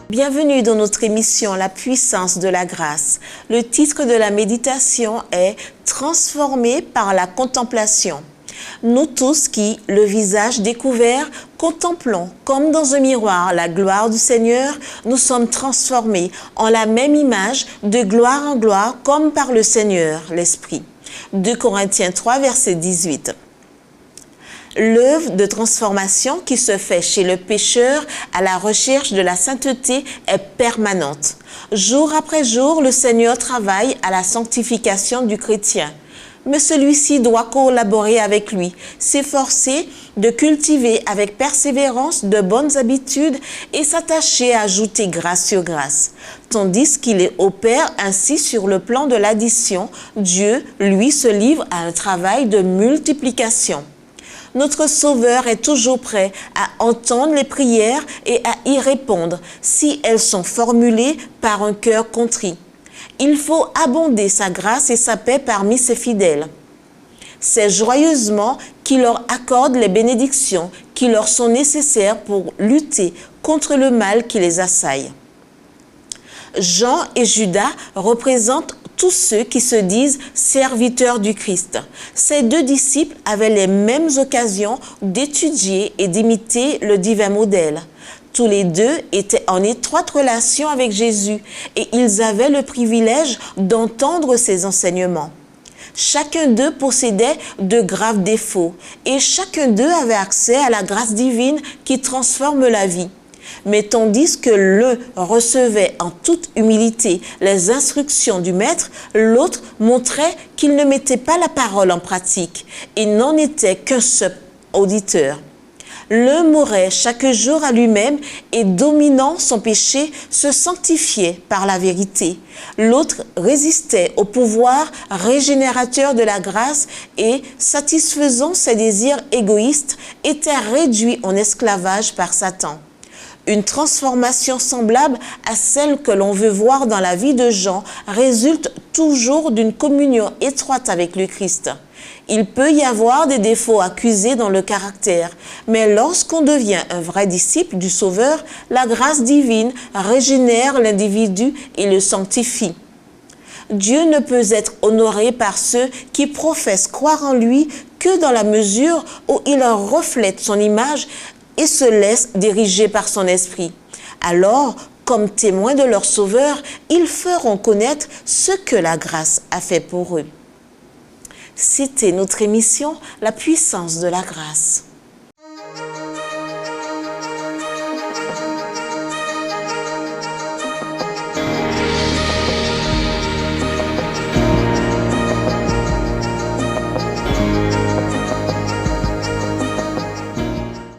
Bienvenue dans notre émission La puissance de la grâce. Le titre de la méditation est « Transformés par la contemplation ». Nous tous qui, le visage découvert, contemplons comme dans un miroir la gloire du Seigneur, nous sommes transformés en la même image de gloire en gloire comme par le Seigneur, l'Esprit. 2 Corinthiens 3, verset 18. L'œuvre de transformation qui se fait chez le pécheur à la recherche de la sainteté est permanente. Jour après jour, le Seigneur travaille à la sanctification du chrétien. Mais celui-ci doit collaborer avec lui, s'efforcer de cultiver avec persévérance de bonnes habitudes et s'attacher à ajouter grâce sur grâce. Tandis qu'il opère ainsi sur le plan de l'addition, Dieu, lui, se livre à un travail de multiplication. Notre Sauveur est toujours prêt à entendre les prières et à y répondre si elles sont formulées par un cœur contrit. Il faut abonder sa grâce et sa paix parmi ses fidèles. C'est joyeusement qu'il leur accorde les bénédictions qui leur sont nécessaires pour lutter contre le mal qui les assaille. Jean et Judas représentent tous ceux qui se disent serviteurs du Christ. Ces deux disciples avaient les mêmes occasions d'étudier et d'imiter le divin modèle. Tous les deux étaient en étroite relation avec Jésus et ils avaient le privilège d'entendre ses enseignements. Chacun d'eux possédait de graves défauts et chacun d'eux avait accès à la grâce divine qui transforme la vie. Mais tandis que l'un recevait en toute humilité les instructions du maître, l'autre montrait qu'il ne mettait pas la parole en pratique et n'en était qu'un seul auditeur. L'un mourait chaque jour à lui-même et dominant son péché, se sanctifiait par la vérité. L'autre résistait au pouvoir régénérateur de la grâce et, satisfaisant ses désirs égoïstes, était réduit en esclavage par Satan. Une transformation semblable à celle que l'on veut voir dans la vie de Jean résulte toujours d'une communion étroite avec le Christ. Il peut y avoir des défauts accusés dans le caractère, mais lorsqu'on devient un vrai disciple du Sauveur, la grâce divine régénère l'individu et le sanctifie. Dieu ne peut être honoré par ceux qui professent croire en lui que dans la mesure où il reflète son image et se laissent diriger par son esprit. Alors, comme témoins de leur Sauveur, ils feront connaître ce que la grâce a fait pour eux. C'était notre émission La puissance de la grâce.